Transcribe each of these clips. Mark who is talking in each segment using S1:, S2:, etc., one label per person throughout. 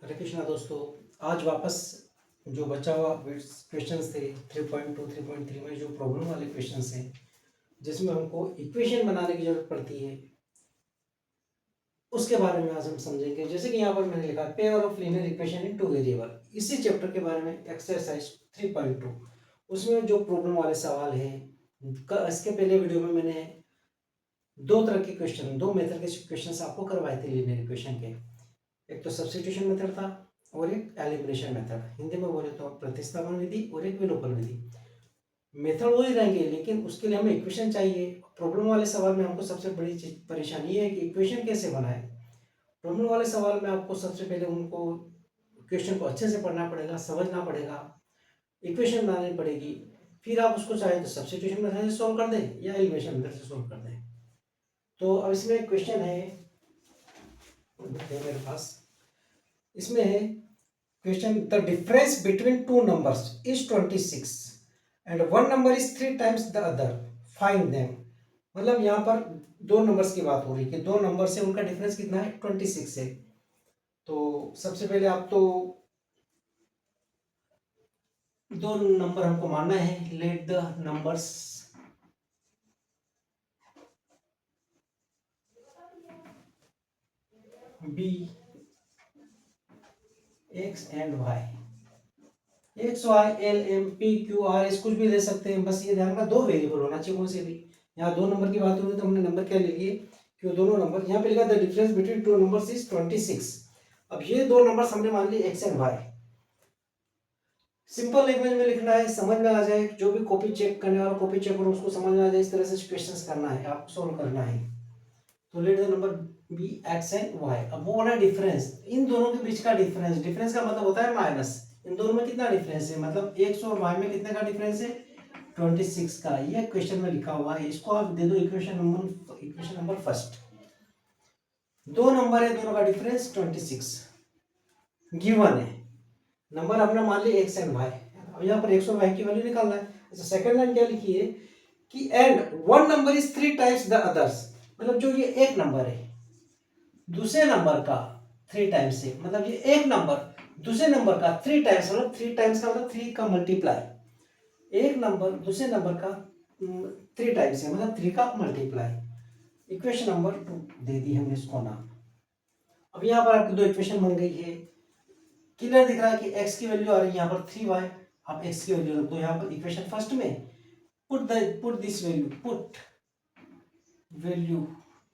S1: हरे कृष्णा दोस्तों, आज वापस जो बचा हुआ क्वेश्चंस थे 3.2 3.3 में जो प्रॉब्लम वाले क्वेश्चंस हैं जिसमें हमको इक्वेशन बनाने की जरूरत पड़ती है उसके बारे में आज हम समझेंगे। जैसे कि यहाँ पर मैंने लिखा pair of linear equation in two variable, इसी चैप्टर के बारे में एक्सरसाइज 3.2 उसमें जो प्रॉब्लम वाले सवाल हैं। इसके पहले वीडियो में मैंने दो तरह के क्वेश्चन, दो मेथड के क्वेश्चन आपको करवाए थे लीनियर इक्वेशन के। एक तो सब्स्टिट्यूशन मेथड था और एक एलिमिनेशन मेथड, हिंदी में बोले तो प्रतिस्थापन विधि और एक विलोपन विधि। मेथड वही रहेंगे लेकिन उसके लिए हमें इक्वेशन चाहिए। प्रॉब्लम वाले सवाल में हमको सबसे बड़ी परेशानी है कि इक्वेशन कैसे बनाए। प्रॉब्लम वाले सवाल में आपको सबसे पहले उनको क्वेश्चन को अच्छे से पढ़ना पड़ेगा, समझना पड़ेगा, इक्वेशन बनानी पड़ेगी, फिर आप उसको चाहे तो सब्स्टिट्यूशन मेथड से सॉल्व कर दें या एलिमिनेशन मेथड से सॉल्व कर दें। तो अब इसमें क्वेश्चन है मेरे पास, इसमें है question the difference between two numbers is 26 and one number is 3 times the other, find them. मतलब यहाँ पर दो नंबर्स की बात हो रही है कि दो नंबर से उनका डिफरेंस कितना है, 26 है। तो सबसे पहले आप तो दो नंबर हमको मानना है। Let the numbers be x and y, x y L M P Q R S कुछ भी ले सकते हैं, बस ये ध्यान रखना दो वेरिएबल होना चाहिए कौन से भी। यहाँ दो नंबर की बात हो रही है तो हमने नंबर क्या ले लिए कि वो दोनों नंबर, यहाँ पे लिखा the difference between two numbers is 26। अब ये दो नंबर्स हमने मान लिए x and y. Simple language में लिखना है, समझ में आ जाए, जो भी कॉपी चेक करने वाला कॉपी चेक करो उसको समझ में आ जाए, इस तरह से क्वेश्चंस करना है, आपको सॉल्व करना है। तो let the number be x and y. अब वो वाला डिफरेंस, इन दोनों के बीच का डिफरेंस, डिफरेंस का मतलब होता है माइनस। इन दोनों में कितना डिफरेंस है, मतलब एक्स और वाई में कितने का डिफरेंस है, 26 का। ये क्वेश्चन में लिखा हुआ है, इसको आप दे दो इक्वेशन नंबर फर्स्ट। दो नंबर है, दोनों का डिफरेंस 26 गिवन है। नंबर अपना मान लिया एक्स एंड वाई। अब यहाँ पर एक्स और वाई की वैल्यू निकालना है। अच्छा, सेकंड लाइन क्या लिखी है कि and one number is 3 times the others, मतलब जो ये एक नंबर है दूसरे नंबर का 3 टाइम्स है, मतलब ये एक नंबर दूसरे नंबर का 3 टाइम्स, मतलब 3 टाइम्स का मतलब 3 का मल्टीप्लाई। एक नंबर दूसरे नंबर का 3 टाइम्स है, मतलब 3 का मल्टीप्लाई। इक्वेशन नंबर 2 दे दी हमने इसको नाम। अब यहाँ पर आपकी दो इक्वेशन बन गई है। क्लियर दिख रहा है कि x की वैल्यू आ रही है यहाँ पर 3y। आप x की वैल्यू रख दो यहाँ पर इक्वेशन फर्स्ट में। Put this value,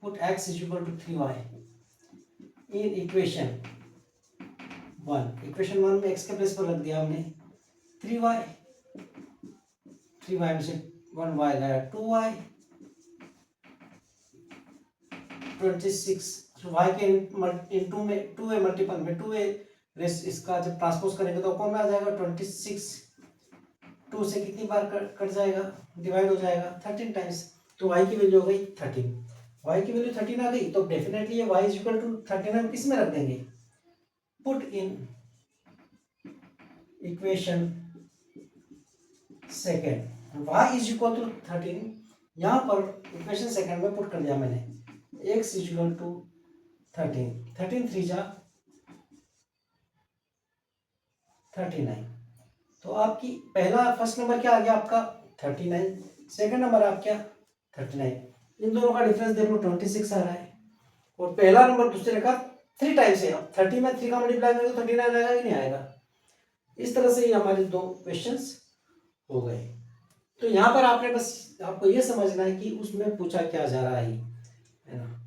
S1: put x is equal to 3y in equation 1। Equation 1 में x के प्लेस पर रख दिया हमने 3y, 3y में से 1y गया 2y, 26। y के इन टू में 2 है, मल्टीपल में 2 है, इसका जब ट्रांसपोज करेंगे तो कौन में आ जाएगा 26। 2 से कितनी बार कट जाएगा, डिवाइड हो जाएगा 13 टाइम्स। तो y की वैल्यू हो गई 13। y की वैल्यू 13 आ गई तो डेफिनेटली ये y इज इक्वल टू 13 हम किस में रख देंगे, put in equation second. y is equal to 13 यहाँ पर इक्वेशन सेकेंड में पुट कर दिया मैंने, x इज इक्वल टू 13, 13 3 जा 39। तो आपकी पहला फर्स्ट नंबर क्या आ गया आपका 39, सेकंड नंबर आप क्या 39। इन दोनों का डिफरेंस देख लो 26 आ रहा है और पहला नंबर दूसरे का 3 टाइम्स है। अब 30 में 3 का मल्टीप्लाई करें तो 39 आएगा कि नहीं आएगा। इस तरह से ये हमारे दो क्वेश्चंस हो गए। तो यहाँ पर आपने बस आपको ये समझना है कि उसमें पूछा क्या जा रहा है ना।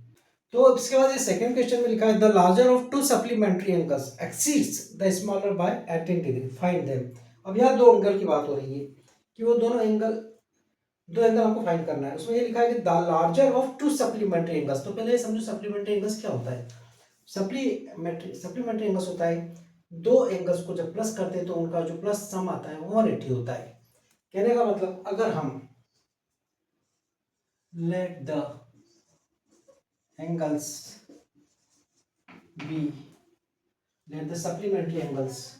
S1: तो इसके बाद ये सेकंड क्वेश्चन में लिखा है the larger of to supplementary angles exceeds the smaller by 18 degree, find them. अब यहाँ दो एंगल की बात हो रही है कि वो दोनों एंगल, दो एंगल हमको फाइंड करना है। उसमें ये लिखा है कि the larger of to supplementary angles. तो पहले ये समझो सप्लीमेंट्री एंगल्स क्या होता है। सप्लीमेंट्री एंगल्स होता है दो एंगल्स को जब प्लस करते हैं तो उनका जो प्लस सम आता है वो 180 होता है। कहने का मतलब अगर हम let the angles be, let the supplementary angles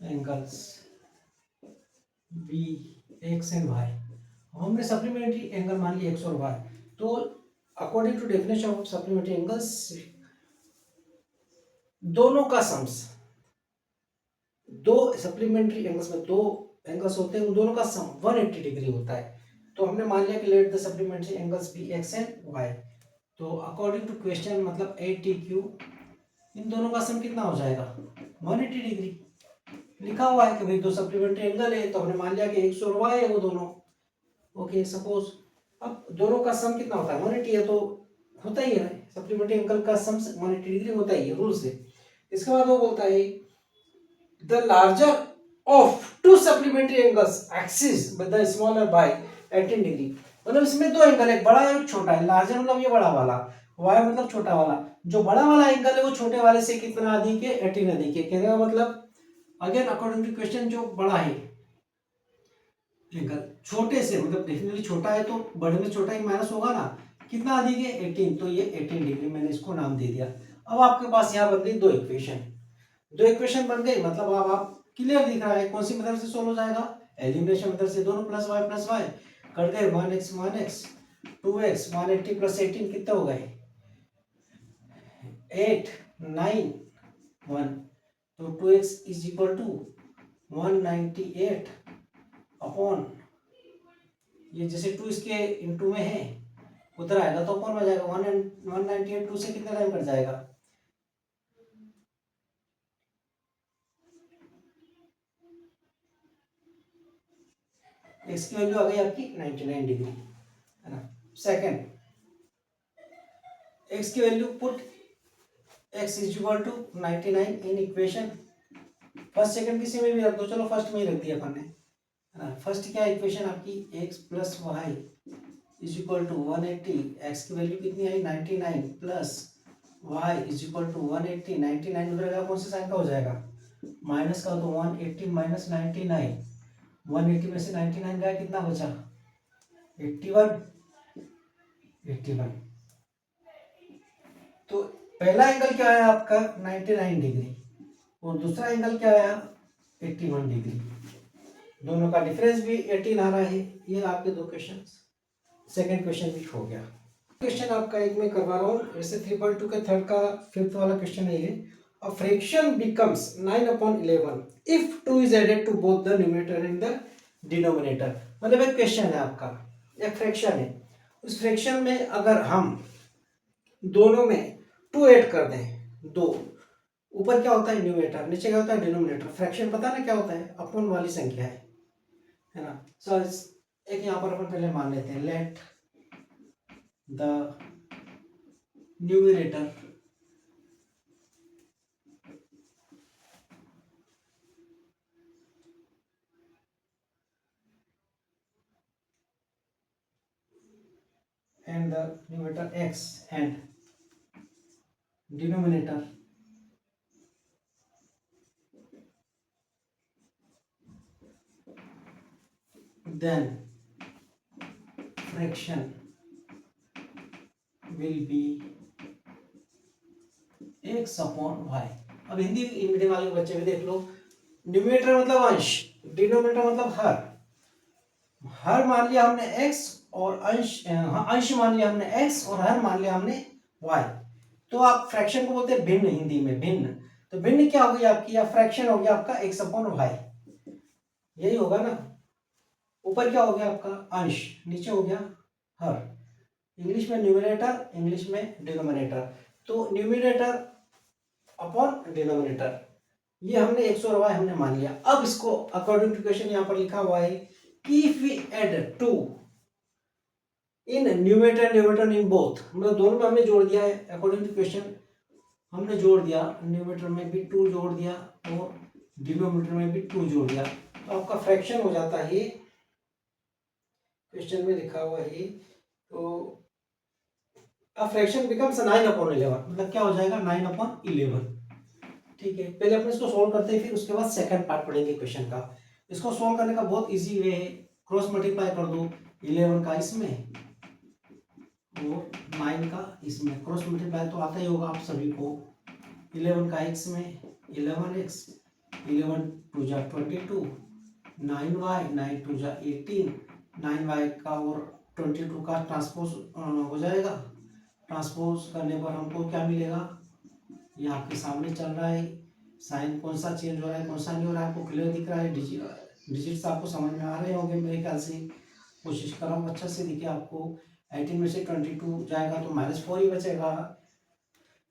S1: angles be x and y. हमने सप्लीमेंट्री एंगल मान लिया एक्स और वाई। तो according to definition of supplementary angles, दोनों का सम्स, दो सप्लीमेंट्री एंगल्स में दो एंगल्स होते हैं, उन दोनों का सम 180 डिग्री होता है। तो हमने मान लिया कि let the supplementary angles be x and y. तो अकॉर्डिंग टू क्वेश्चन मतलब ए टी क्यू, इन दोनों का सम कितना हो जाएगा 180 डिग्री। लिखा हुआ है कि भाई दो सप्लीमेंट्री एंगल है, तो हमने मान लिया कि एक्स और वाई है वो दोनों। ओके सपोज अब दोनों का सम कितना होता है 180 है, तो होता ही है सप्लीमेंट्री एंगल का सम 180 डिग्री होता ही है रूल से। इसके बाद वो बोलता है the larger of to supplementary angles axis with the smaller by 18 degree. मतलब इसमें दो एंगल, एक बड़ा है एक छोटा है। लार्जर मतलब ये बड़ा वाला, वाई मतलब छोटा वाला। जो बड़ा वाला एंगल है वो छोटे वाले से कितना अधिक है 18 अधिक है। कहने का मतलब अगेन अकॉर्डिंग टू क्वेश्चन जो बड़ा है एंगल छोटे से, मतलब डेफिनेटली छोटा है तो बड़े में छोटा ही माइनस होगा ना, कितना अधिक है 18, तो ये 18 डिग्री मैंने इसको नाम दे दिया। अब आपके पास यहाँ बन गई दो इक्वेशन, दो इक्वेशन बन गई। मतलब अब आप क्लियर दिख रहा है कौन सी मेथड से सोल्व हो जाएगा, एलिमिनेशन मेथड से। दोनों प्लस वाई कट गए, 1x 2x 180 प्लस 18 कितने हो गए 8 9 1। तो 2x is equal to 198 upon, ये जैसे 2 इसके इनटू में है उधर आएगा तो अपॉन हो जाएगा 198 2 से कितना टाइम कट जाएगा, x की वैल्यू आ गई आपकी 99 डिग्री, है ना। सेकंड, x की value put x is equal to 99 in equation. First second किसी में भी रख दो, चलो फर्स्ट में ही रख दिया अपन ने, है ना। फर्स्ट क्या इक्वेशन आपकी x प्लस y is equal to 180, x की वैल्यू कितनी आई 99 plus y is equal to 180, 99 उधर का कौन से साइन का हो जाएगा माइनस का, तो 180 माइनस 99, 180 में से 99 गया कितना बचा 81, 81। तो पहला एंगल क्या आया आपका 99 डिग्री और दूसरा एंगल क्या आया 81 डिग्री, दोनों का डिफरेंस भी 18 आ रहा है। ये आपके दो क्वेश्चन, सेकंड क्वेश्चन भी हो गया। क्वेश्चन आपका एक में करवा रहा हूँ, जैसे 3.2 के थर्ड का फिफ्थ वाला क्वेश्चन है ये। A fraction becomes 9/11 if 2 is added to both the numerator and the denominator. मतलब एक क्वेश्चन है आपका, एक फ्रैक्शन है, उस फ्रैक्शन में अगर हम दोनों में 2 ऐड कर दें, दो ऊपर क्या होता है न्यूमरेटर, नीचे क्या होता है डिनोमिनेटर। फ्रैक्शन पता ना क्या होता है अपोन वाली संख्या है ना। सो एक यहाँ पर अपन पहले मान लेते हैं let the numerator and the numerator x and denominator then fraction will be x upon y। अब हिंदी मीडियम वाले बच्चे भी देख लो, न्यूमरेटर मतलब अंश, डिनोमिनेटर मतलब हर। हर मान लिया हमने x और अंश, अंश मान लिया हमने x और हर मान लिया हमने y। तो आप फ्रैक्शन को बोलते हैं भिन्न, हिंदी में भिन्न। तो भिन्न क्या हो गई आपकी, या फ्रैक्शन हो गया आपका x अपॉन वाई, यही होगा ना। ऊपर क्या हो गया आपका अंश, नीचे हो गया हर। इंग्लिश में न्यूमरेटर, इंग्लिश में डिनोमिनेटर। तो न्यूमरेटर अपॉन डिनोमिनेटर, ये हमने एक्स और वाई हमने मान लिया। अब इसको अकॉर्डिंग टू क्वेश्चन यहाँ पर लिखा हुआ है कि if we add 2 in numerator numerator in both, मतलब दोनों में हमने जोड़ दिया है अकॉर्डिंग टू क्वेश्चन, हमने जोड़ दिया, न्यूमरेटर में भी 2 जोड़ दिया और डिनोमिनेटर में भी 2 जोड़ दिया, तो आपका फ्रैक्शन हो जाता है, क्वेश्चन में लिखा हुआ है। तो अ फ्रैक्शन बिकम्स 9/11, मतलब क्या हो जाएगा 9/11। ठीक है, पहले अपन इसको सोल्व करते हैं, फिर उसके बाद सेकंड पार्ट पढ़ेंगे क्वेश्चन का। इसको सोल्व करने का बहुत इजी वे है, क्रॉस मल्टीप्लाई कर दो 11 का इसमें और 9 का इसमें, क्रॉस मल्टीप्लाई तो आता ही होगा आप सभी को। 11 का x में 11x, 11 2 जा 22, 9y, 9 टू जा 18, 9y का और 22 का ट्रांसपोज हो जाएगा। ट्रांसपोज करने पर हमको क्या मिलेगा, ये आपके सामने चल रहा है, साइन कौन सा चेंज हो रहा है कौन सा नहीं हो रहा है आपको क्लियर दिख रहा है। डिजिट्स आपको समझ में आ रहे होंगे मेरे ख्याल से, कोशिश कर रहा हूँ अच्छा से दिखे आपको। 18 में से 22 जाएगा तो -4 ही बचेगा।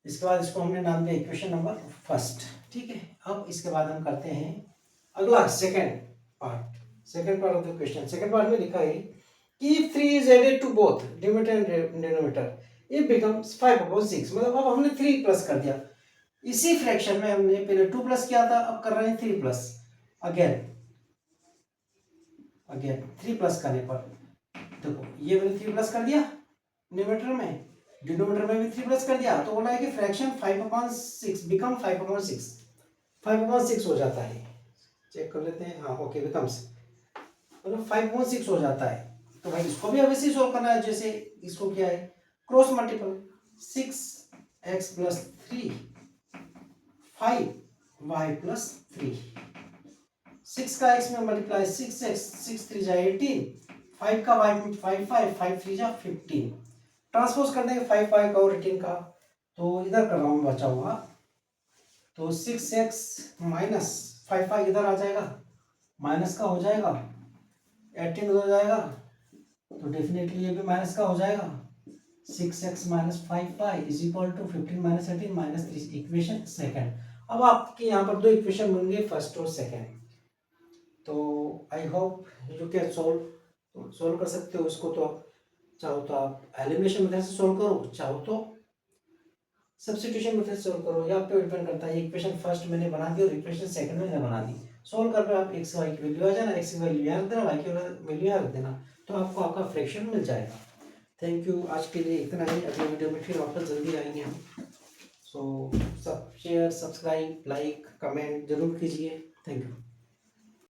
S1: इसके बाद इसको हमने नाम दिया इक्वेशन नंबर फर्स्ट, ठीक है। अब इसके बाद हम करते हैं अगला second part. Second part of the question, second part में लिखा है कि 3 is added to both denominator and denominator it becomes 5/6। मतलब अब हमने 3 प्लस कर दिया, इसी फ्रैक्शन में हमने पहले 2 प्लस किया था, अब कर रहे हैं 3 प्लस। अगेन 3 प्लस करने पर देखो ये मैंने 3 प्लस कर दिया न्यूमरेटर में, डिनोमिनेटर में भी 3 प्लस कर दिया, तो बोला है कि फ्रैक्शन 5/6 बिकम 5/6, 5/6 हो जाता है। चेक कर लेते हैं, हाँ ओके बिकम्स, मतलब 5/6 हो जाता है। तो भाई इसको भी अब ऐसे सॉल्व करना है, जैसे इसको क्या है क्रॉस मल्टीपल, 6x + 3 5y + 3, 6 का x में मल्टीप्लाई 6x, 6 3 जा 18, 5 का y में 5 5 5 3 जा 15। ट्रांसपोज कर देंगे 5 5 का और 18 का, तो इधर कर रहा हूँ बचा हुआ, तो 6x - 5 5 इधर आ जाएगा, माइनस का हो जाएगा, 18 उधर जाएगा तो डेफिनेटली ये भी माइनस का हो जाएगा। 6x - 5 5 = 15 - 18 - 3, equation second. अब आपके यहाँ पर दो इक्वेशन बन गए फर्स्ट और सेकंड। तो I hope you can solve कर सकते हो इसको। तो आप चाहो तो आप एलिमिनेशन मेथड से सोल्व करो, चाहो तो सब्स्टिट्यूशन मेथड से सोल्व करो, या आप पे डिपेंड करता है। इक्वेशन फर्स्ट मैंने बना दी और इक्वेशन सेकंड मैंने बना दी। सोल्व कर पे आप x y की वैल्यू आ जाना, x की वैल्यू यहाँ रख देना, y की वैल्यू यहाँ रख देना, तो आपको आपका फ्रैक्शन मिल जाएगा। थैंक यू, आज के लिए इतना ही। अगले वीडियो में फिर वापस जल्दी आएंगे हम। सो सब शेयर, सब्सक्राइब, लाइक, कमेंट जरूर कीजिए। Thank you.